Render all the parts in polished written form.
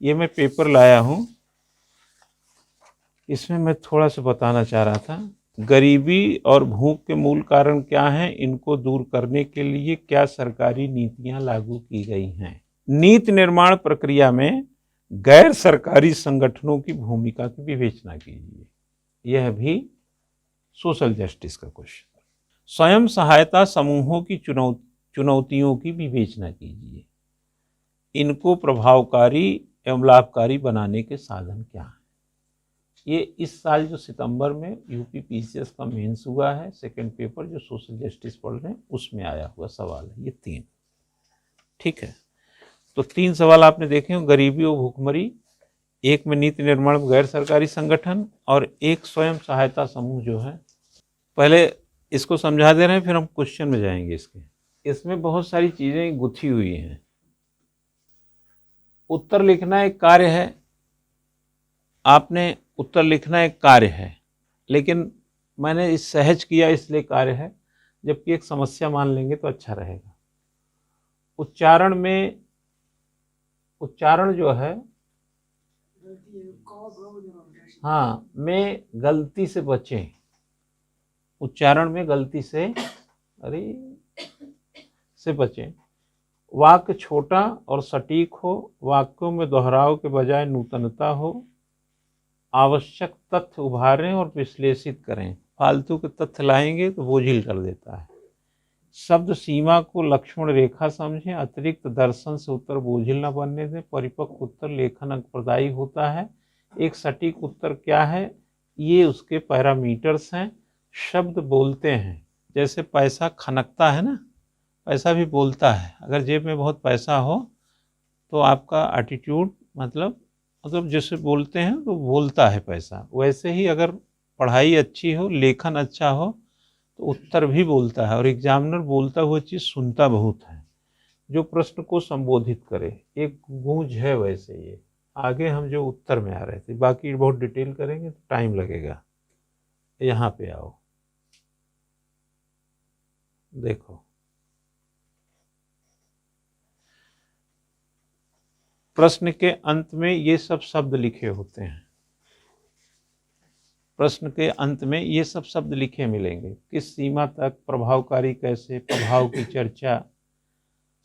ये मैं पेपर लाया हूँ, इसमें मैं थोड़ा सा बताना चाह रहा था। गरीबी और भूख के मूल कारण क्या हैं, इनको दूर करने के लिए क्या सरकारी नीतियां लागू की गई हैं। नीति निर्माण प्रक्रिया में गैर सरकारी संगठनों की भूमिका की विवेचना कीजिए। यह भी सोशल जस्टिस का क्वेश्चन। स्वयं सहायता समूहों की चुनौतियों की विवेचना कीजिए। इनको प्रभावकारी एवं लाभकारी बनाने के साधन क्या हैं। ये इस साल जो सितंबर में यूपी पीसीएस का मेंस हुआ है, सेकंड पेपर जो सोशल जस्टिस पढ़ रहे हैं उसमें आया हुआ सवाल है ये 3। ठीक है, तो 3 सवाल आपने देखे हो, गरीबी और भूखमरी, एक में नीति निर्माण गैर सरकारी संगठन, और एक स्वयं सहायता समूह जो है। पहले इसको समझा दे रहे हैं, फिर हम क्वेश्चन में जाएंगे। इसमें बहुत सारी चीजें गुथी हुई हैं। उत्तर लिखना एक कार्य है, आपने उत्तर लिखना एक कार्य है, लेकिन मैंने इस सहज किया इसलिए कार्य है, जबकि एक समस्या मान लेंगे तो अच्छा रहेगा। उच्चारण जो है, हाँ, में गलती से बचें। उच्चारण में गलती से बचें। वाक्य छोटा और सटीक हो, वाक्यों में दोहराव के बजाय नूतनता हो, आवश्यक तथ्य उभारें और विश्लेषित करें। फालतू के तथ्य लाएंगे तो बोझिल कर देता है। शब्द सीमा को लक्ष्मण रेखा समझें, अतिरिक्त दर्शन से उत्तर बोझिल न बनने दें। परिपक्व उत्तर लेखन अंकप्रदायी होता है। एक सटीक उत्तर क्या है, ये उसके पैरामीटर्स हैं। शब्द बोलते हैं, जैसे पैसा खनकता है ना, पैसा भी बोलता है। अगर जेब में बहुत पैसा हो तो आपका एटीट्यूड मतलब जैसे बोलते हैं तो बोलता है पैसा, वैसे ही अगर पढ़ाई अच्छी हो, लेखन अच्छा हो तो उत्तर भी बोलता है। और एग्जामिनर बोलता हुआ चीज़ सुनता बहुत है, जो प्रश्न को संबोधित करे। एक गूंज है वैसे ये। आगे हम जो उत्तर में आ रहे थे, बाकी बहुत डिटेल करेंगे तो टाइम लगेगा। यहाँ पे आओ, देखो प्रश्न के अंत में ये सब शब्द लिखे होते हैं। प्रश्न के अंत में ये सब शब्द लिखे मिलेंगे। किस सीमा तक, प्रभावकारी कैसे, प्रभाव की चर्चा,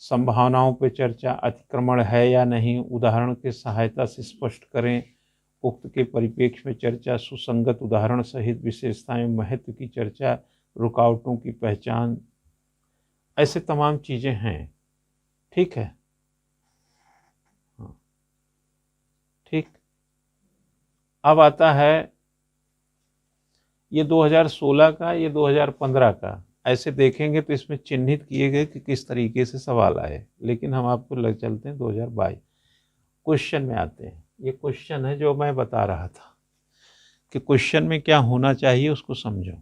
संभावनाओं पर चर्चा, अतिक्रमण है या नहीं, उदाहरण की सहायता से स्पष्ट करें, उक्त के परिप्रेक्ष्य में चर्चा, सुसंगत उदाहरण सहित विशेषताएं, महत्व की चर्चा, रुकावटों की पहचान, ऐसे तमाम चीजें हैं। ठीक है, ठीक। अब आता है ये 2016 का, ये 2015 का। ऐसे देखेंगे तो इसमें चिन्हित किए गए कि किस तरीके से सवाल आए, लेकिन हम आपको लग चलते हैं 2022। क्वेश्चन में आते हैं। ये क्वेश्चन है जो मैं बता रहा था कि क्वेश्चन में क्या होना चाहिए, उसको समझो।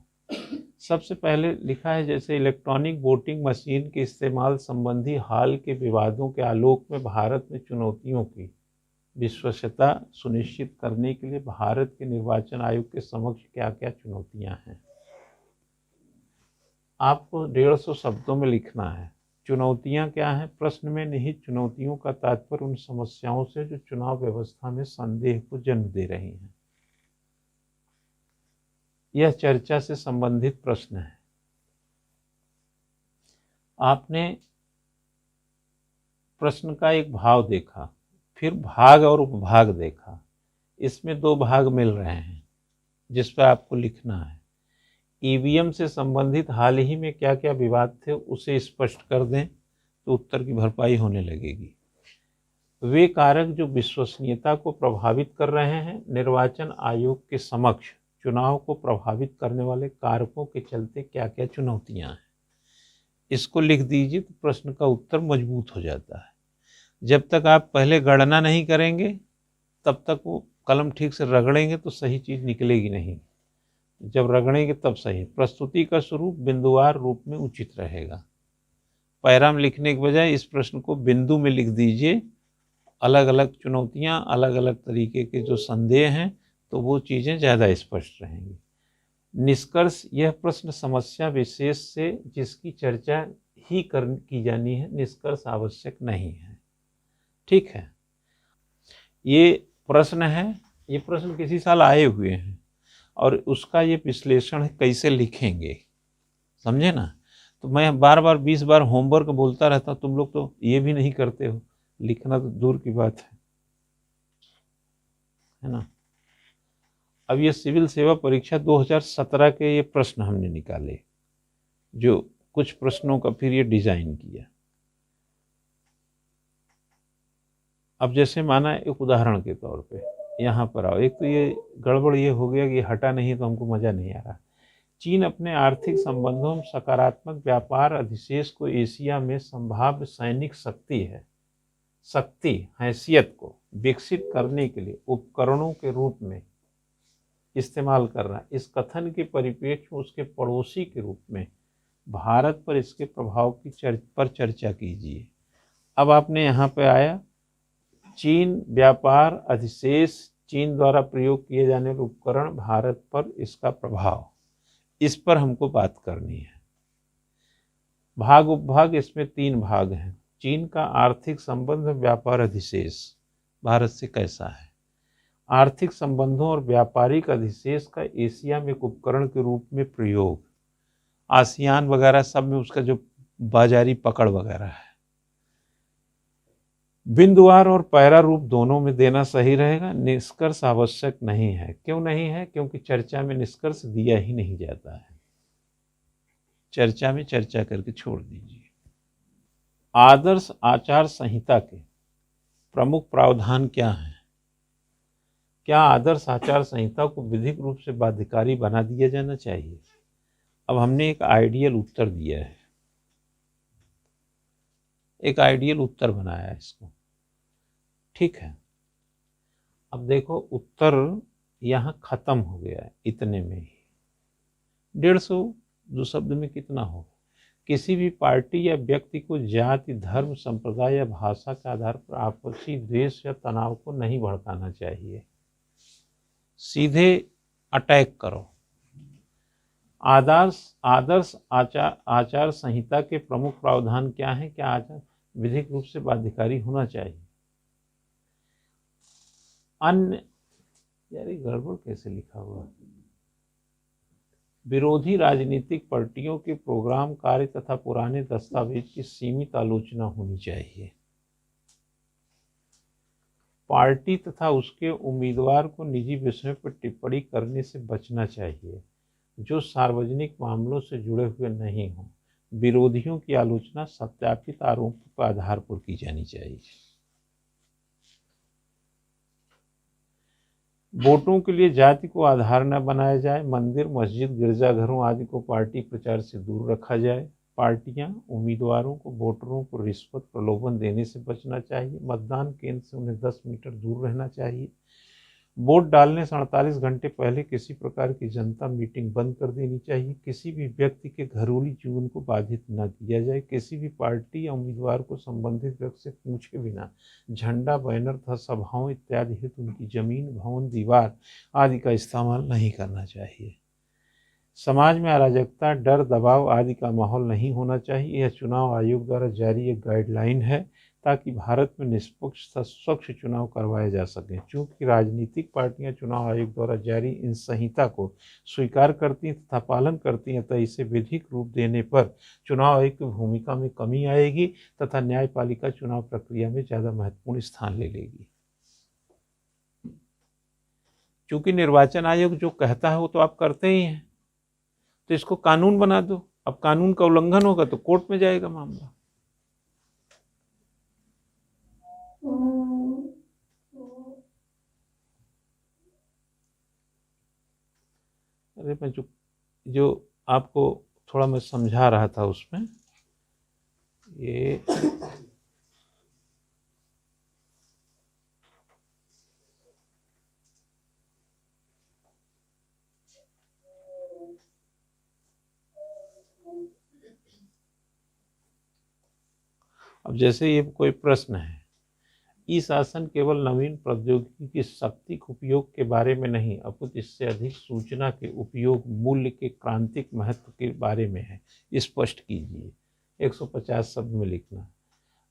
सबसे पहले लिखा है, जैसे इलेक्ट्रॉनिक वोटिंग मशीन के इस्तेमाल संबंधी हाल के विवादों के आलोक में भारत में चुनौतियों की विश्वसनीयता सुनिश्चित करने के लिए भारत के निर्वाचन आयोग के समक्ष क्या क्या चुनौतियां हैं। आपको 150 शब्दों में लिखना है। चुनौतियां क्या हैं? प्रश्न में निहित चुनौतियों का तात्पर्य उन समस्याओं से जो चुनाव व्यवस्था में संदेह को जन्म दे रही हैं। यह चर्चा से संबंधित प्रश्न है। आपने प्रश्न का एक भाव देखा, फिर भाग और उपभाग देखा। इसमें 2 भाग मिल रहे हैं जिस पर आपको लिखना है। ईवीएम से संबंधित हाल ही में क्या क्या विवाद थे उसे स्पष्ट कर दें तो उत्तर की भरपाई होने लगेगी। वे कारक जो विश्वसनीयता को प्रभावित कर रहे हैं, निर्वाचन आयोग के समक्ष चुनाव को प्रभावित करने वाले कारकों के चलते क्या क्या चुनौतियां हैं, इसको लिख दीजिए तो प्रश्न का उत्तर मजबूत हो जाता है। जब तक आप पहले गणना नहीं करेंगे तब तक वो कलम ठीक से रगड़ेंगे तो सही चीज़ निकलेगी नहीं, जब रगड़ेंगे तब सही। प्रस्तुति का स्वरूप बिंदुवार रूप में उचित रहेगा। पैरा में लिखने के बजाय इस प्रश्न को बिंदु में लिख दीजिए। अलग अलग चुनौतियां, अलग अलग तरीके के जो संदेह हैं, तो वो चीज़ें ज़्यादा स्पष्ट रहेंगी। निष्कर्ष, यह प्रश्न समस्या विशेष से जिसकी चर्चा ही की जानी है, निष्कर्ष आवश्यक नहीं है। ठीक है, ये प्रश्न है, ये प्रश्न किसी साल आए हुए हैं और उसका ये विश्लेषण है कैसे लिखेंगे, समझे ना। तो मैं बार बार 20 बार होमवर्क बोलता रहता, तुम लोग तो ये भी नहीं करते हो, लिखना तो दूर की बात है ना। अब ये सिविल सेवा परीक्षा 2017 के ये प्रश्न हमने निकाले, जो कुछ प्रश्नों का फिर ये डिजाइन किया। अब जैसे माना एक उदाहरण के तौर पे यहाँ पर आओ, एक तो ये गड़बड़ ये हो गया कि हटा नहीं तो हमको मजा नहीं आ रहा। चीन अपने आर्थिक संबंधों में सकारात्मक व्यापार अधिशेष को एशिया में संभाव्य सैनिक शक्ति हैसियत को विकसित करने के लिए उपकरणों के रूप में इस्तेमाल कर रहा है। इस कथन के परिप्रेक्ष्य में उसके पड़ोसी के रूप में भारत पर इसके प्रभाव की चर्चा कीजिए। अब आपने यहाँ पे आया चीन व्यापार अधिशेष, चीन द्वारा प्रयोग किए जाने वाले उपकरण, भारत पर इसका प्रभाव, इस पर हमको बात करनी है। भाग उपभाग इसमें 3 भाग हैं। चीन का आर्थिक संबंध व्यापार अधिशेष भारत से कैसा है, आर्थिक संबंधों और व्यापारिक अधिशेष का एशिया में एक उपकरण के रूप में प्रयोग, आसियान वगैरह सब में उसका जो बाजारी पकड़ वगैरह है। बिंदुवार और पैरा रूप दोनों में देना सही रहेगा, निष्कर्ष आवश्यक नहीं है। क्यों नहीं है? क्योंकि चर्चा में निष्कर्ष दिया ही नहीं जाता है, चर्चा में चर्चा करके छोड़ दीजिए। आदर्श आचार संहिता के प्रमुख प्रावधान क्या हैं? क्या आदर्श आचार संहिता को विधिक रूप से बाध्यकारी बना दिया जाना चाहिए? अब हमने एक आइडियल उत्तर दिया है, एक आइडियल उत्तर बनाया है इसको, ठीक है। अब देखो उत्तर यहाँ खत्म हो गया है इतने में ही। 150 शब्द में कितना हो? किसी भी पार्टी या व्यक्ति को जाति, धर्म, संप्रदाय या भाषा के आधार पर आपसी द्वेष या तनाव को नहीं भड़काना चाहिए। सीधे अटैक करो। आदर्श आचार संहिता के प्रमुख प्रावधान क्या है? क्या आचार विधिक रूप से बाध्यकारी होना चाहिए? अन्य, यार ये गड़बड़ कैसे लिखा हुआ है? विरोधी राजनीतिक पार्टियों के प्रोग्राम, कार्य तथा पुराने दस्तावेज की सीमित आलोचना होनी चाहिए। पार्टी तथा उसके उम्मीदवार को निजी विषयों पर टिप्पणी करने से बचना चाहिए जो सार्वजनिक मामलों से जुड़े हुए नहीं हों। विरोधियों की आलोचना सत्यापित आरोपों के आधार पर की जानी चाहिए। वोटों के लिए जाति को आधार न बनाया जाए। मंदिर, मस्जिद, गिरजाघरों आदि को पार्टी प्रचार से दूर रखा जाए। पार्टियां उम्मीदवारों को वोटरों को रिश्वत, प्रलोभन देने से बचना चाहिए। मतदान केंद्र से उन्हें 10 मीटर दूर रहना चाहिए। वोट डालने से 48 घंटे पहले किसी प्रकार की जनता मीटिंग बंद कर देनी चाहिए। किसी भी व्यक्ति के घरेलू जीवन को बाधित न किया जाए। किसी भी पार्टी या उम्मीदवार को संबंधित व्यक्ति से पूछे बिना झंडा, बैनर तथा सभाओं इत्यादि हेतु उनकी जमीन, भवन, दीवार आदि का इस्तेमाल नहीं करना चाहिए। समाज में अराजकता, डर, दबाव आदि का माहौल नहीं होना चाहिए। यह चुनाव आयोग द्वारा जारी एक गाइडलाइन है ताकि भारत में निष्पक्ष तथा स्वच्छ चुनाव करवाए जा सकें। चूँकि राजनीतिक पार्टियां चुनाव आयोग द्वारा जारी इन संहिता को स्वीकार करती हैं तथा पालन करती हैं, अतः इसे विधिक रूप देने पर चुनाव आयोग की भूमिका में कमी आएगी तथा न्यायपालिका चुनाव प्रक्रिया में ज़्यादा महत्वपूर्ण स्थान ले लेगी। चूँकि निर्वाचन आयोग जो कहता है वो तो आप करते ही हैं, तो इसको कानून बना दो। अब कानून का उल्लंघन होगा तो कोर्ट में जाएगा मामला। अरे मैं जो आपको थोड़ा मैं समझा रहा था उसमें ये अब जैसे ये कोई प्रश्न है, ई शासन केवल नवीन प्रौद्योगिकी की शक्ति के उपयोग के बारे में नहीं अपितु इससे अधिक सूचना के उपयोग मूल्य के क्रांतिक महत्व के बारे में है। स्पष्ट कीजिए। 150 शब्द में लिखना।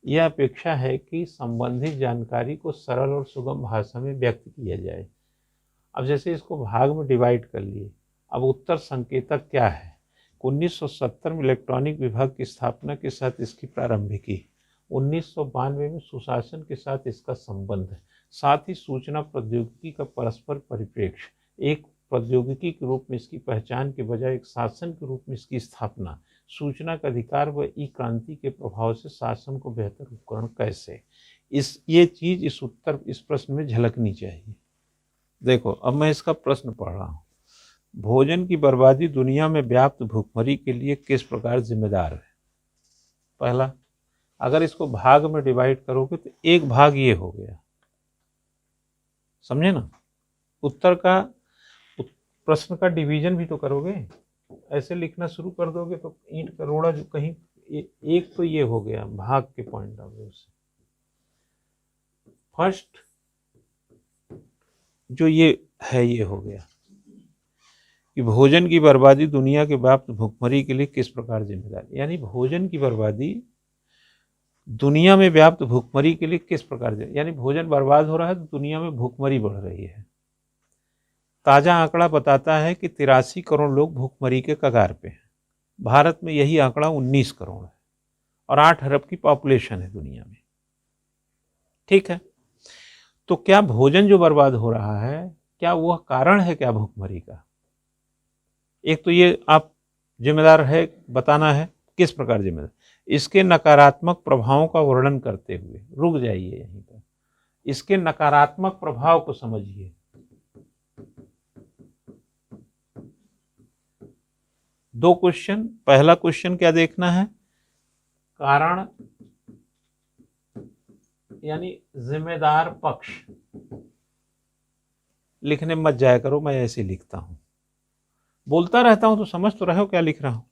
यह अपेक्षा है कि संबंधित जानकारी को सरल और सुगम भाषा में व्यक्त किया जाए। अब जैसे इसको भाग में डिवाइड कर लिए। अब उत्तर संकेतक क्या है? 1970 में इलेक्ट्रॉनिक विभाग की स्थापना के साथ इसकी प्रारंभिकी, 1992 में सुशासन के साथ इसका संबंध है, साथ ही सूचना प्रौद्योगिकी का परस्पर परिप्रेक्ष्य, एक प्रौद्योगिकी के रूप में इसकी पहचान के बजाय एक शासन के रूप में इसकी स्थापना, सूचना का अधिकार व ई क्रांति के प्रभाव से शासन को बेहतर उपकरण कैसे, ये चीज इस प्रश्न में झलकनी चाहिए। देखो अब मैं इसका प्रश्न पढ़ रहा हूँ। भोजन की बर्बादी दुनिया में व्याप्त भूखमरी के लिए किस प्रकार जिम्मेदार है? पहला, अगर इसको भाग में डिवाइड करोगे तो एक भाग ये हो गया, समझे ना? उत्तर का प्रश्न का डिवीजन भी तो करोगे, ऐसे लिखना शुरू कर दोगे तो ईंट करोड़ा जो कहीं एक तो ये हो गया भाग के पॉइंट ऑफ व्यू से। फर्स्ट जो ये है ये हो गया कि भोजन की बर्बादी दुनिया के व्याप्त भूखमरी के लिए किस प्रकार जिम्मेदार, यानी भोजन की बर्बादी दुनिया में व्याप्त भूखमरी के लिए किस प्रकार, यानी भोजन बर्बाद हो रहा है तो दुनिया में भूखमरी बढ़ रही है। ताजा आंकड़ा बताता है कि 83 करोड़ लोग भूखमरी के कगार पे हैं। भारत में यही आंकड़ा 19 करोड़ है और 8 अरब की पॉपुलेशन है दुनिया में। ठीक है, तो क्या भोजन जो बर्बाद हो रहा है क्या वह कारण है क्या भूखमरी का? एक तो ये आप जिम्मेदार है बताना है, किस प्रकार जिम्मेदार। इसके नकारात्मक प्रभावों का वर्णन करते हुए, रुक जाइए यहीं पर, इसके नकारात्मक प्रभाव को समझिए। दो क्वेश्चन, पहला क्वेश्चन क्या देखना है? कारण यानी जिम्मेदार पक्ष। लिखने मत जाया करो, मैं ऐसे लिखता हूं, बोलता रहता हूं तो समझ तो रहे हो क्या लिख रहा हूं।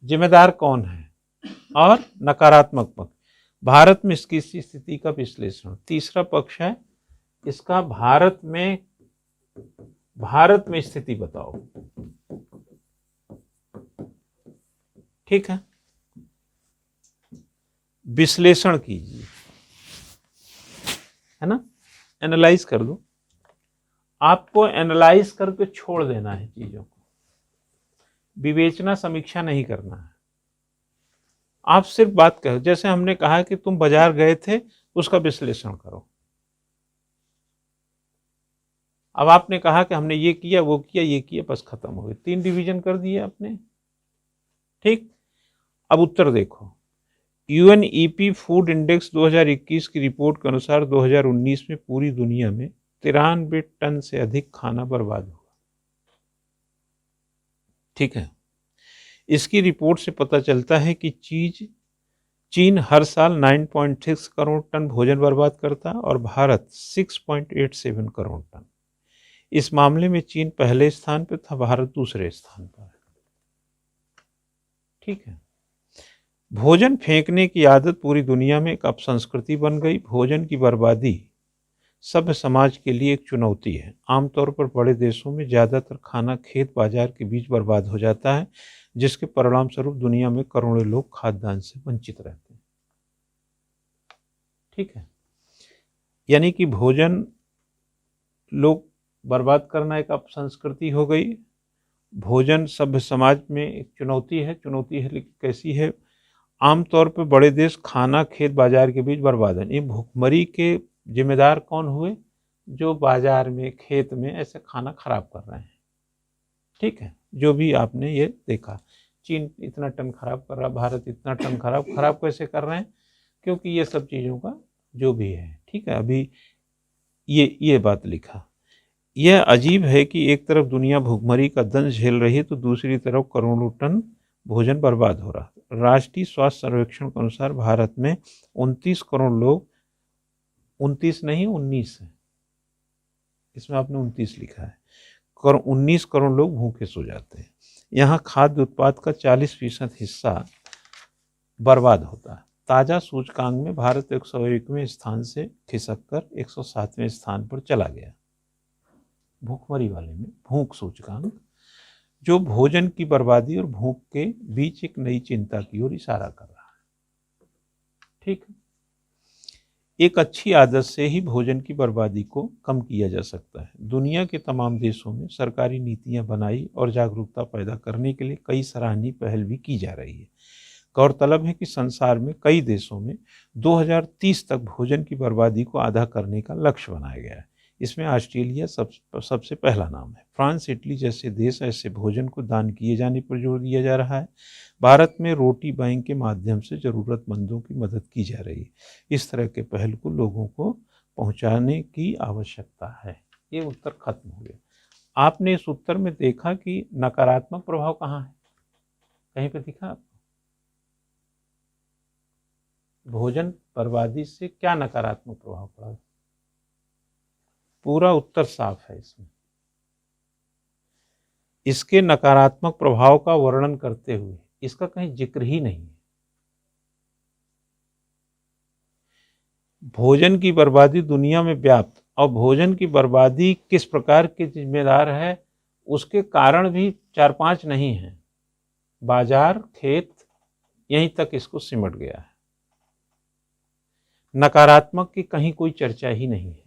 जिम्मेदार कौन है और नकारात्मक पक्ष, भारत में इसकी स्थिति का विश्लेषण। तीसरा पक्ष है इसका भारत में स्थिति बताओ। ठीक है, विश्लेषण कीजिए, है ना, एनालाइज कर दो। आपको एनालाइज करके छोड़ देना है चीजों को, विवेचना समीक्षा नहीं करना है। आप सिर्फ बात करो, जैसे हमने कहा कि तुम बाजार गए थे, उसका विश्लेषण करो। अब आपने कहा कि हमने ये किया वो किया ये किया, बस खत्म हो गई, 3 डिवीजन कर दिए आपने। ठीक, अब उत्तर देखो। यूएनईपी फूड इंडेक्स 2021 की रिपोर्ट के अनुसार 2019 में पूरी दुनिया में 93 टन से अधिक खाना बर्बाद हुआ। ठीक है, इसकी रिपोर्ट से पता चलता है कि चीन हर साल 9.6 करोड़ टन भोजन बर्बाद करता और भारत 6.87 करोड़ टन। इस मामले में चीन पहले स्थान पर था, भारत दूसरे स्थान पर है। ठीक है, भोजन फेंकने की आदत पूरी दुनिया में एक अपसंस्कृति बन गई। भोजन की बर्बादी सभ्य समाज के लिए एक चुनौती है। आमतौर पर बड़े देशों में ज़्यादातर खाना खेत बाजार के बीच बर्बाद हो जाता है, जिसके परिणाम स्वरूप दुनिया में करोड़ों लोग खाद्यान्न से वंचित रहते हैं। ठीक है, यानी कि भोजन लोग बर्बाद करना एक अपसंस्कृति हो गई। भोजन सभ्य समाज में एक चुनौती है लेकिन कैसी है? आमतौर पर बड़े देश खाना खेत बाजार के बीच बर्बाद है। ये भूखमरी के जिम्मेदार कौन हुए? जो बाजार में खेत में ऐसे खाना खराब कर रहे हैं। ठीक है, जो भी आपने ये देखा, चीन इतना टन खराब कर रहा, भारत इतना टन खराब कैसे कर रहे हैं? क्योंकि ये सब चीज़ों का जो भी है। ठीक है, अभी ये बात लिखा। यह अजीब है कि एक तरफ दुनिया भूखमरी का दंश झेल रही है तो दूसरी तरफ करोड़ों टन भोजन बर्बाद हो रहा है। राष्ट्रीय स्वास्थ्य सर्वेक्षण के अनुसार भारत में 29 करोड़ लोग, 29 नहीं 19 है, इसमें आपने 29 लिखा है, 19 करोड़ लोग भूखे सो जाते हैं। यहाँ खाद्य उत्पाद का 40% हिस्सा बर्बाद होता है। ताज़ा सूचकांक में भारत 101वें स्थान से खिसक कर 107वें स्थान पर चला गया भूखमरी वाले में, भूख सूचकांक, जो भोजन की बर्बादी और भूख के बीच एक नई चिंता की ओर इशारा कर रहा है। ठीक है। एक अच्छी आदत से ही भोजन की बर्बादी को कम किया जा सकता है। दुनिया के तमाम देशों में सरकारी नीतियां बनाई और जागरूकता पैदा करने के लिए कई सराहनीय पहल भी की जा रही है। गौरतलब है कि संसार में कई देशों में 2030 तक भोजन की बर्बादी को आधा करने का लक्ष्य बनाया गया है। इसमें ऑस्ट्रेलिया सबसे पहला नाम है। फ्रांस, इटली जैसे देश ऐसे भोजन को दान किए जाने पर जोर दिया जा रहा है। भारत में रोटी बैंक के माध्यम से ज़रूरतमंदों की मदद की जा रही है। इस तरह के पहल को लोगों को पहुंचाने की आवश्यकता है। ये उत्तर खत्म हो गया। आपने इस उत्तर में देखा कि नकारात्मक प्रभाव कहाँ है? कहीं पे दिखा आपको? भोजन बर्बादी से क्या नकारात्मक प्रभाव पड़ा? पूरा उत्तर साफ है इसमें। इसके नकारात्मक प्रभाव का वर्णन करते हुए इसका कहीं जिक्र ही नहीं है। भोजन की बर्बादी दुनिया में व्याप्त और भोजन की बर्बादी किस प्रकार के जिम्मेदार है उसके कारण भी 4-5 नहीं हैं। बाजार, खेत, यहीं तक इसको सिमट गया है। नकारात्मक की कहीं कोई चर्चा ही नहीं है।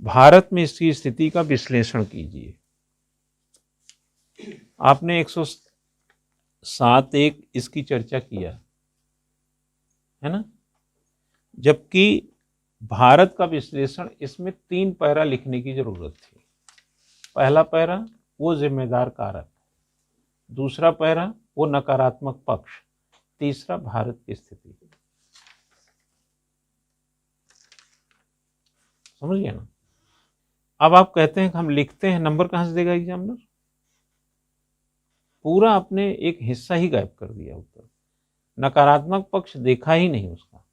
भारत में इसकी स्थिति का विश्लेषण कीजिए। आपने 107.1 इसकी चर्चा किया है ना, जबकि भारत का विश्लेषण इसमें 3 पैरा लिखने की जरूरत थी। पहला पैरा वो जिम्मेदार कारक, दूसरा पैरा वो नकारात्मक पक्ष, तीसरा भारत की स्थिति। समझ गया ना? अब आप कहते हैं कि हम लिखते हैं, नंबर कहां से देगा एग्जामिनर? पूरा आपने एक हिस्सा ही गायब कर दिया उत्तर। नकारात्मक पक्ष देखा ही नहीं उसका।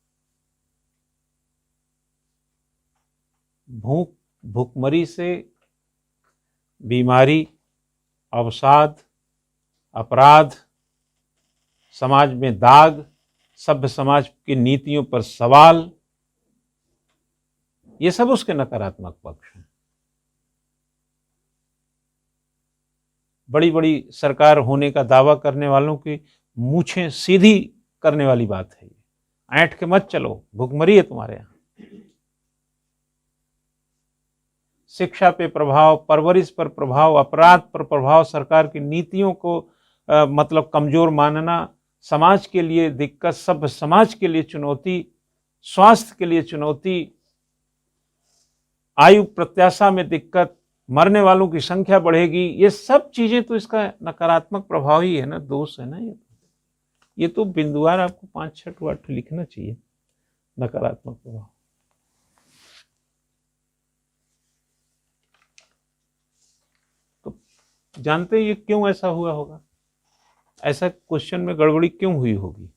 भूखमरी से बीमारी, अवसाद, अपराध, समाज में दाग, सभ्य समाज की नीतियों पर सवाल, ये सब उसके नकारात्मक पक्ष हैं। बड़ी बड़ी सरकार होने का दावा करने वालों की मूछें सीधी करने वाली बात है ये। ऐंठ के मत चलो, भूखमरी है तुम्हारे यहां। शिक्षा पे प्रभाव, परवरिश पर प्रभाव, अपराध पर प्रभाव, सरकार की नीतियों को मतलब कमजोर मानना, समाज के लिए दिक्कत, सभ्य समाज के लिए चुनौती, स्वास्थ्य के लिए चुनौती, आयु प्रत्याशा में दिक्कत, मरने वालों की संख्या बढ़ेगी। ये सब चीजें तो इसका नकारात्मक प्रभाव ही है ना, दोष है ना। ये तो बिंदुवार आपको 5-6 वर्ड लिखना चाहिए, नकारात्मक प्रभाव। तो जानते हैं ये क्यों ऐसा हुआ होगा? ऐसा क्वेश्चन में गड़बड़ी क्यों हुई होगी?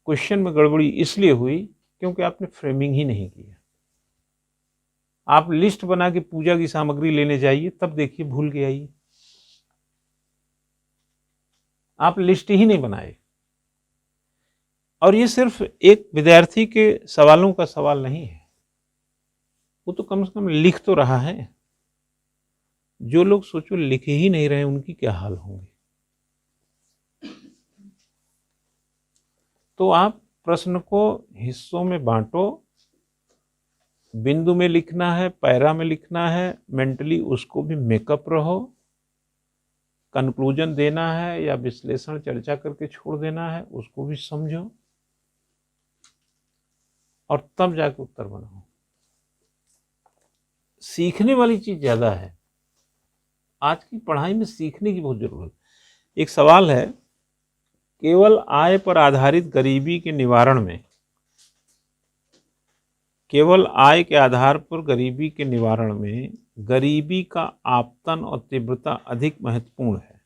क्वेश्चन में गड़बड़ी इसलिए हुई क्योंकि आपने फ्रेमिंग ही नहीं किया। आप लिस्ट बना के पूजा की सामग्री लेने जाइए, तब देखिए भूल के आइए। आप लिस्ट ही नहीं बनाए। और ये सिर्फ एक विद्यार्थी के सवालों का सवाल नहीं है, वो तो कम से कम लिख तो रहा है। जो लोग सोचो लिख ही नहीं रहे, उनकी क्या हाल होंगे। तो आप प्रश्न को हिस्सों में बांटो, बिंदु में लिखना है, पैरा में लिखना है, मेंटली उसको भी मेकअप रहो, कंक्लूजन देना है या विश्लेषण चर्चा करके छोड़ देना है, उसको भी समझो और तब जाके उत्तर बनाओ। सीखने वाली चीज ज्यादा है आज की पढ़ाई में, सीखने की बहुत जरूरत। एक सवाल है, केवल आय पर आधारित गरीबी के निवारण में, केवल आय के आधार पर गरीबी के निवारण में गरीबी का आपतन और तीव्रता अधिक महत्वपूर्ण है।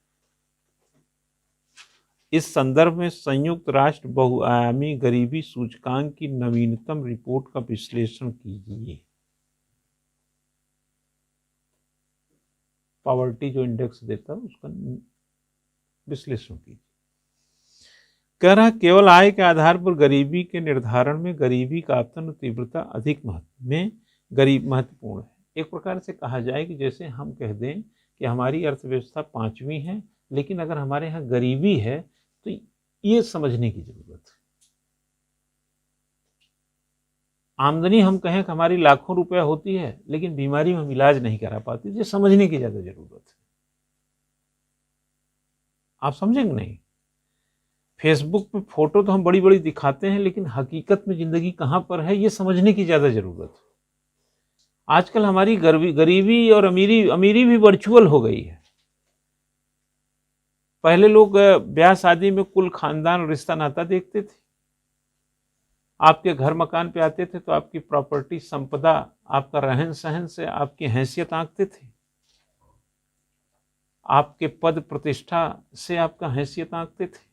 इस संदर्भ में संयुक्त राष्ट्र बहुआयामी गरीबी सूचकांक की नवीनतम रिपोर्ट का विश्लेषण कीजिए। पॉवर्टी जो इंडेक्स देता है उसका विश्लेषण कीजिए। कह रहा केवल आय के आधार पर गरीबी के निर्धारण में गरीबी का आपतन और तीव्रता अधिक महत्वपूर्ण है। एक प्रकार से कहा जाए कि जैसे हम कह दें कि हमारी अर्थव्यवस्था 5वीं है, लेकिन अगर हमारे यहाँ गरीबी है तो ये समझने की जरूरत है। आमदनी हम कहें कि हमारी लाखों रुपया होती है, लेकिन बीमारी में हम इलाज नहीं करा पाते। ये समझने की ज़्यादा ज़रूरत है। आप समझेंगे नहीं। फेसबुक पे फोटो तो हम बड़ी बड़ी दिखाते हैं, लेकिन हकीकत में ज़िंदगी कहाँ पर है ये समझने की ज़्यादा ज़रूरत है। आजकल हमारी गरीबी और अमीरी भी वर्चुअल हो गई है। पहले लोग ब्याह शादी में कुल खानदान रिश्ता नाता देखते थे। आपके घर मकान पे आते थे तो आपकी प्रॉपर्टी संपदा, आपका रहन सहन से आपकी हैसियत आंकते थे। आपके पद प्रतिष्ठा से आपका हैसियत आंकते थे।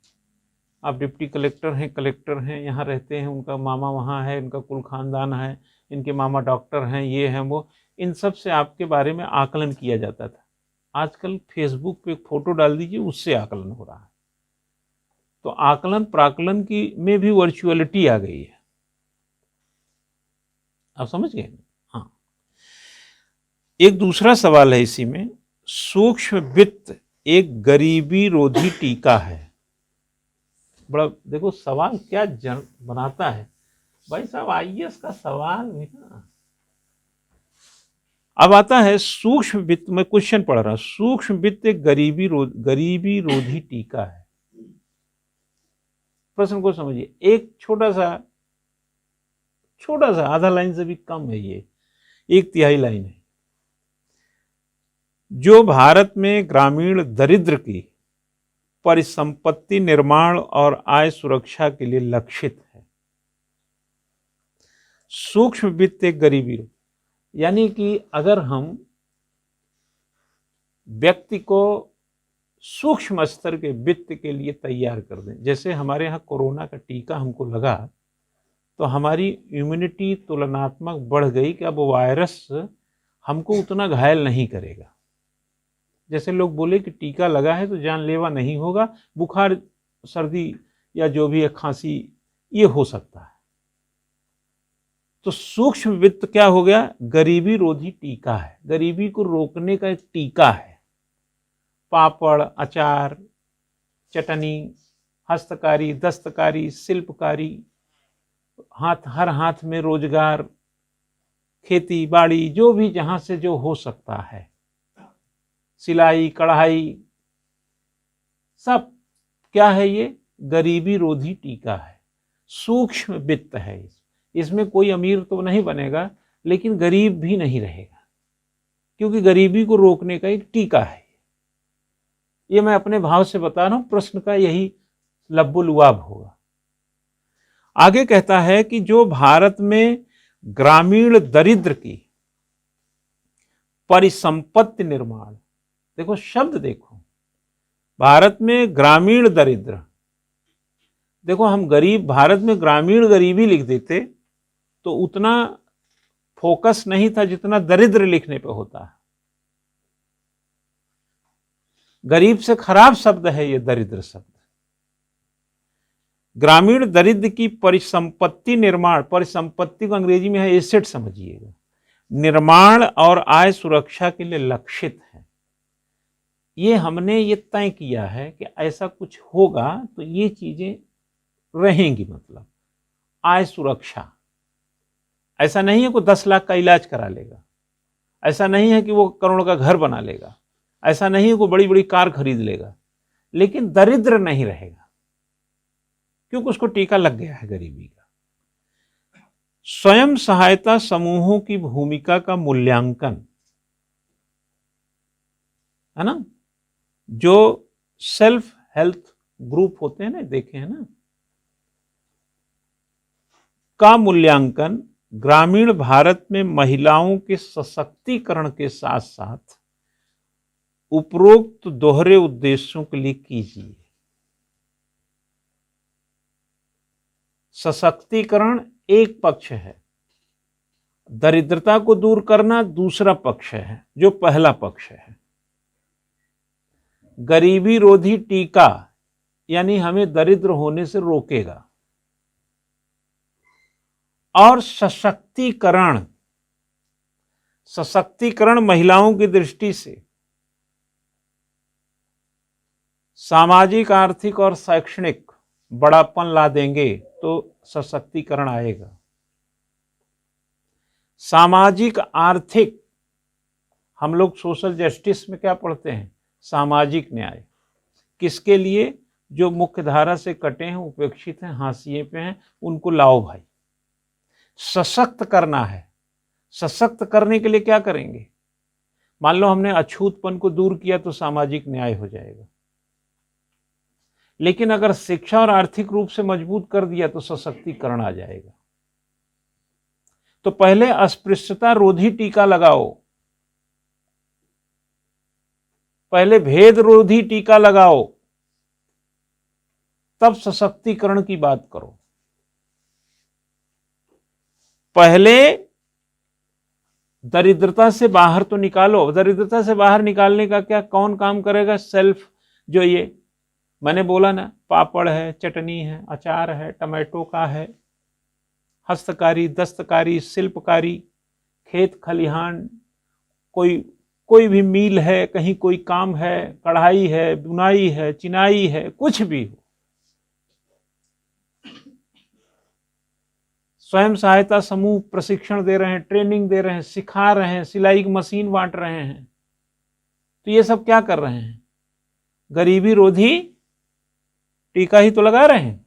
आप डिप्टी कलेक्टर हैं, यहाँ रहते हैं, उनका मामा वहाँ है, इनका कुल खानदान है, इनके मामा डॉक्टर हैं, ये हैं वो, इन सब से आपके बारे में आकलन किया जाता था। आजकल फेसबुक पे एक फोटो डाल दीजिए, उससे आकलन हो रहा है। तो आकलन प्राकलन की में भी वर्चुअलिटी आ गई है। आप समझ गए? हाँ। एक दूसरा सवाल है इसी में, सूक्ष्म वित्त एक गरीबी रोधी टीका है। बड़ा देखो सवाल क्या बनाता है भाई साहब, आईएएस का सवाल भी ना। अब आता है सूक्ष्म वित्त में, क्वेश्चन पढ़ रहा हूं, सूक्ष्म वित्त एक गरीबी रोधी टीका है। प्रश्न को समझिए, एक छोटा सा आधा लाइन से भी कम है, ये 1/3 लाइन है। जो भारत में ग्रामीण दरिद्र की परिसंपत्ति निर्माण और आय सुरक्षा के लिए लक्षित है। सूक्ष्म वित्त एक गरीबी, यानी कि अगर हम व्यक्ति को सूक्ष्म स्तर के वित्त के लिए तैयार कर दें, जैसे हमारे यहाँ कोरोना का टीका हमको लगा तो हमारी इम्यूनिटी तुलनात्मक बढ़ गई कि अब वायरस हमको उतना घायल नहीं करेगा। जैसे लोग बोले कि टीका लगा है तो जानलेवा नहीं होगा, बुखार सर्दी या जो भी है खांसी ये हो सकता है। तो सूक्ष्म वित्त क्या हो गया? गरीबी रोधी टीका है, गरीबी को रोकने का एक टीका है। पापड़, अचार, चटनी, हस्तकारी, दस्तकारी, शिल्पकारी, हर हाथ में रोजगार, खेती बाड़ी, जो भी जहां से जो हो सकता है, सिलाई कढ़ाई, सब क्या है? ये गरीबी रोधी टीका है, सूक्ष्म वित्त है। इसमें कोई अमीर तो नहीं बनेगा, लेकिन गरीब भी नहीं रहेगा, क्योंकि गरीबी को रोकने का एक टीका है। ये मैं अपने भाव से बता रहा हूं, प्रश्न का यही लब्बुलुआब होगा। आगे कहता है कि जो भारत में ग्रामीण दरिद्र की परिसंपत्ति निर्माण, देखो शब्द देखो, भारत में ग्रामीण दरिद्र, देखो हम गरीब, भारत में ग्रामीण गरीबी लिख देते तो उतना फोकस नहीं था जितना दरिद्र लिखने पे होता है। गरीब से खराब शब्द है ये दरिद्र शब्द। ग्रामीण दरिद्र की परिसंपत्ति निर्माण, परिसंपत्ति को अंग्रेजी में है एसेट समझिएगा, निर्माण और आय सुरक्षा के लिए लक्षित है। ये हमने ये तय किया है कि ऐसा कुछ होगा तो ये चीजें रहेंगी, मतलब आय सुरक्षा। ऐसा नहीं है कि 10 लाख का इलाज करा लेगा, ऐसा नहीं है कि वो करोड़ का घर बना लेगा, ऐसा नहीं है कि बड़ी बड़ी कार खरीद लेगा, लेकिन दरिद्र नहीं रहेगा, क्योंकि उसको टीका लग गया है गरीबी का। स्वयं सहायता समूहों की भूमिका का मूल्यांकन, है ना, जो सेल्फ हेल्प ग्रुप होते हैं ना, देखे हैं ना, का मूल्यांकन ग्रामीण भारत में महिलाओं के सशक्तिकरण के साथ साथ उपरोक्त दोहरे उद्देश्यों के लिए कीजिए। सशक्तिकरण एक पक्ष है, दरिद्रता को दूर करना दूसरा पक्ष है, जो पहला पक्ष है। गरीबी रोधी टीका यानी हमें दरिद्र होने से रोकेगा, और सशक्तिकरण, सशक्तिकरण महिलाओं की दृष्टि से सामाजिक, आर्थिक और शैक्षणिक बड़ापन ला देंगे तो सशक्तिकरण आएगा। सामाजिक आर्थिक, हम लोग सोशल जस्टिस में क्या पढ़ते हैं, सामाजिक न्याय। किसके लिए, जो मुख्य धारा से कटे हैं, उपेक्षित हैं, हाशिए पे हैं, उनको लाओ भाई। सशक्त करना है। सशक्त करने के लिए क्या करेंगे, मान लो हमने अछूतपन को दूर किया तो सामाजिक न्याय हो जाएगा, लेकिन अगर शिक्षा और आर्थिक रूप से मजबूत कर दिया तो सशक्तिकरण आ जाएगा। तो पहले अस्पृश्यता रोधी टीका लगाओ, पहले भेद रोधी टीका लगाओ, तब सशक्तिकरण की बात करो। पहले दरिद्रता से बाहर तो निकालो। दरिद्रता से बाहर निकालने का क्या, कौन काम करेगा, सेल्फ, जो ये मैंने बोला ना, पापड़ है, चटनी है, अचार है, टमाटो का है, हस्तकारी, दस्तकारी, शिल्पकारी, खेत खलिहान, कोई भी मील है, कहीं कोई काम है, कढ़ाई है, बुनाई है, चिनाई है, कुछ भी हो, स्वयं सहायता समूह प्रशिक्षण दे रहे हैं, ट्रेनिंग दे रहे हैं, सिखा रहे हैं, सिलाई की मशीन बांट रहे हैं, तो ये सब क्या कर रहे हैं, गरीबी रोधी टीका ही तो लगा रहे हैं।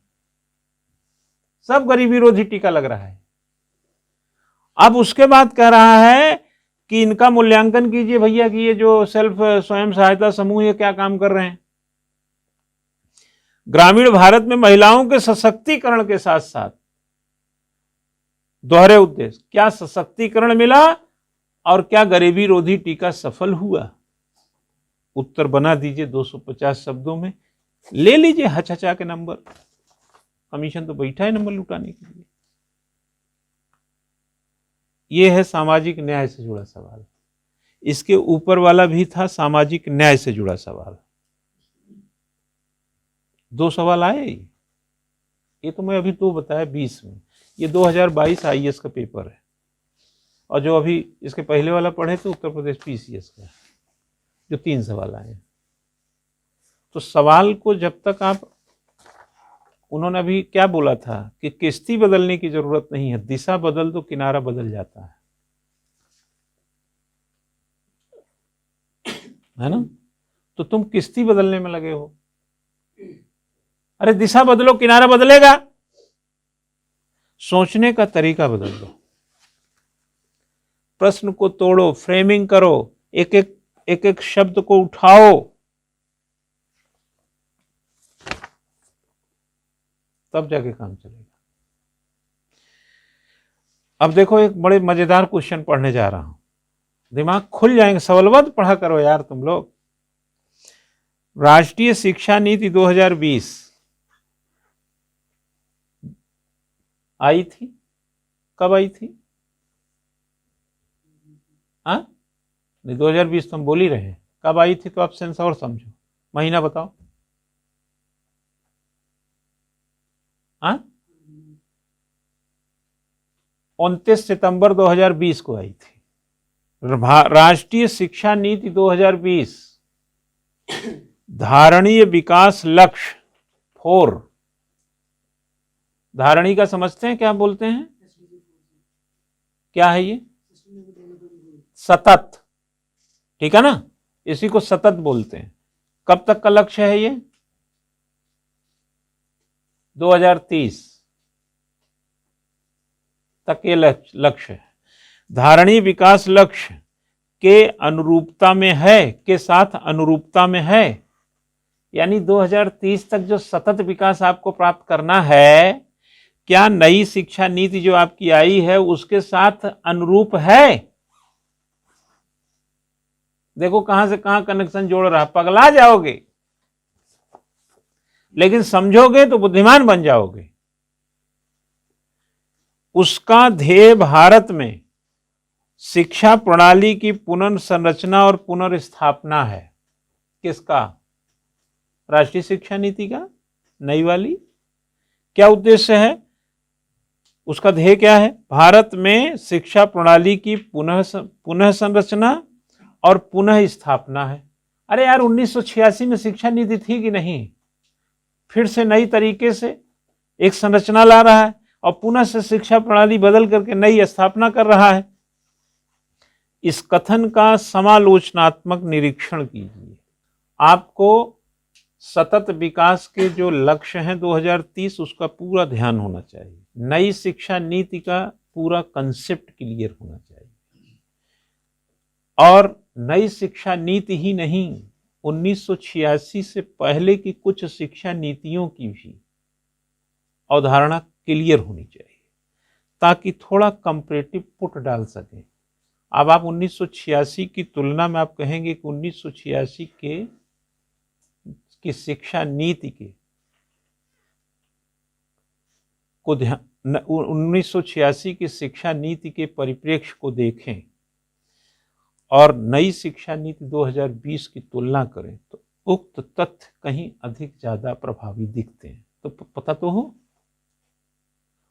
सब गरीबी रोधी टीका लग रहा है। अब उसके बाद कह रहा है कि इनका मूल्यांकन कीजिए भैया कि ये जो सेल्फ स्वयं सहायता समूह ये क्या काम कर रहे हैं। ग्रामीण भारत में महिलाओं के सशक्तिकरण के साथ साथ दोहरे उद्देश्य, क्या सशक्तिकरण मिला और क्या गरीबी रोधी टीका सफल हुआ। उत्तर बना दीजिए 250 शब्दों में, ले लीजिए हचहचा के नंबर, कमीशन तो बैठा है नंबर लुटाने के लिए। यह है सामाजिक न्याय से जुड़ा सवाल। इसके ऊपर वाला भी था सामाजिक न्याय से जुड़ा सवाल। 2 सवाल आए, ये तो मैं अभी तो बताया 20 में, ये 2022 आईएएस का पेपर है, और जो अभी इसके पहले वाला पढ़े तो उत्तर प्रदेश पीसीएस का, जो 3 सवाल आए। तो सवाल को जब तक आप, उन्होंने अभी क्या बोला था कि किश्ती बदलने की जरूरत नहीं है, दिशा बदल दो किनारा बदल जाता है ना। तो तुम किश्ती बदलने में लगे हो, अरे दिशा बदलो किनारा बदलेगा। सोचने का तरीका बदल दो, प्रश्न को तोड़ो, फ्रेमिंग करो, एक एक शब्द को उठाओ, तब जाके काम चलेगा। अब देखो एक बड़े मजेदार क्वेश्चन पढ़ने जा रहा हूं, दिमाग खुल जाएंगे, सवालबद्ध पढ़ा करो यार तुम लोग। राष्ट्रीय शिक्षा नीति 2020 आई थी, कब आई थी? हाँ नहीं, 2020 तो हम बोल ही रहे हैं, कब आई थी? तो आप सेंस और समझो, महीना बताओ। हाँ 29 सितंबर 2020 को आई थी राष्ट्रीय शिक्षा नीति 2020, धारणीय विकास लक्ष्य 4। धारणी का समझते हैं क्या बोलते हैं, क्या है ये? सतत, ठीक है ना, इसी को सतत बोलते हैं। कब तक का लक्ष्य है ये? 2030 तक ये लक्ष्य है। धारणीय विकास लक्ष्य के अनुरूपता में है, के साथ अनुरूपता में है, यानी 2030 तक जो सतत विकास आपको प्राप्त करना है, क्या नई शिक्षा नीति जो आपकी आई है उसके साथ अनुरूप है? देखो कहां से कहां कनेक्शन जोड़ रहा, पगला जाओगे, लेकिन समझोगे तो बुद्धिमान बन जाओगे। उसका ध्येय भारत में शिक्षा प्रणाली की पुनर्संरचना और पुनर्स्थापना है। किसका? राष्ट्रीय शिक्षा नीति का, नई वाली। क्या उद्देश्य है उसका? ध्येय क्या है? भारत में शिक्षा प्रणाली की पुनः संरचना और पुनः स्थापना है। अरे यार 1986 में शिक्षा नीति थी कि नहीं? फिर से नई तरीके से एक संरचना ला रहा है और पुनः से शिक्षा प्रणाली बदल करके नई स्थापना कर रहा है। इस कथन का समालोचनात्मक निरीक्षण कीजिए। आपको सतत विकास के जो लक्ष्य हैं 2030 उसका पूरा ध्यान होना चाहिए। नई शिक्षा नीति का पूरा कंसेप्ट क्लियर होना चाहिए। और नई शिक्षा नीति ही नहीं, 1986 से पहले की कुछ शिक्षा नीतियों की भी अवधारणा क्लियर होनी चाहिए ताकि थोड़ा कंपैरेटिव पुट डाल सकें। अब आप 1986 की तुलना में आप कहेंगे कि 1986 की शिक्षा नीति के को ध्यान 1986 की शिक्षा नीति के परिप्रेक्ष्य को देखें और नई शिक्षा नीति 2020 की तुलना करें तो उक्त तथ्य कहीं अधिक ज्यादा प्रभावी दिखते हैं। तो पता तो हो।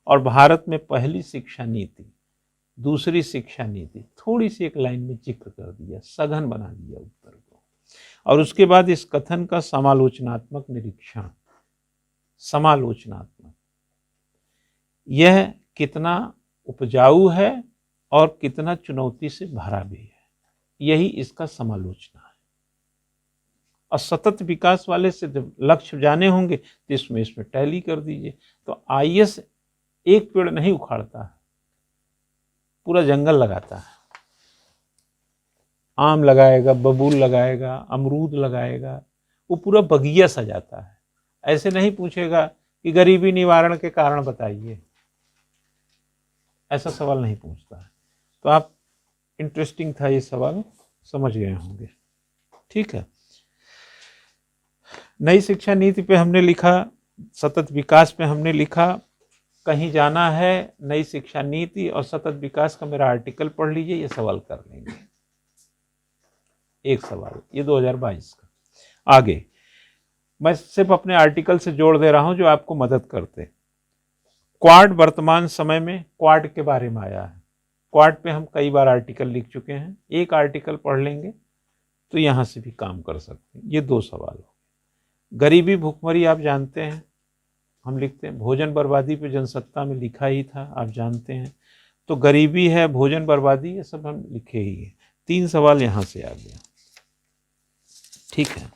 और भारत में पहली शिक्षा नीति, दूसरी शिक्षा नीति, थोड़ी सी एक लाइन में जिक्र कर दिया, सघन बना दिया उत्तर को। और उसके बाद इस कथन का समालोचनात्मक निरीक्षण। समालोचनात्मक, यह कितना उपजाऊ है और कितना चुनौती से भरा भी है, यही इसका समालोचना है। और सतत विकास वाले से जब लक्ष्य जाने होंगे तो इसमें टैली कर दीजिए। तो आईएएस एक पेड़ नहीं उखाड़ता है, पूरा जंगल लगाता है। आम लगाएगा, बबूल लगाएगा, अमरूद लगाएगा, वो पूरा बगिया सजाता है। ऐसे नहीं पूछेगा कि गरीबी निवारण के कारण बताइए, ऐसा सवाल नहीं पूछता है। तो आप, इंटरेस्टिंग था ये सवाल, समझ गए होंगे। ठीक है, नई शिक्षा नीति पे हमने लिखा, सतत विकास पे हमने लिखा। कहीं जाना है नई शिक्षा नीति और सतत विकास का मेरा आर्टिकल पढ़ लीजिए, ये सवाल कर लेंगे। एक सवाल ये 2022 का। आगे मैं सिर्फ अपने आर्टिकल से जोड़ दे रहा हूं जो आपको मदद करते। क्वाड वर्तमान समय में क्वाड के बारे में आया है। क्वाड पे हम कई बार आर्टिकल लिख चुके हैं, एक आर्टिकल पढ़ लेंगे तो यहां से भी काम कर सकते हैं। ये दो सवाल हो। गरीबी भुखमरी आप जानते हैं, हम लिखते हैं। भोजन बर्बादी पे जनसत्ता में लिखा ही था, आप जानते हैं। तो गरीबी है, भोजन बर्बादी, ये सब हम लिखे ही है। 3 सवाल यहां से आ गया। ठीक है।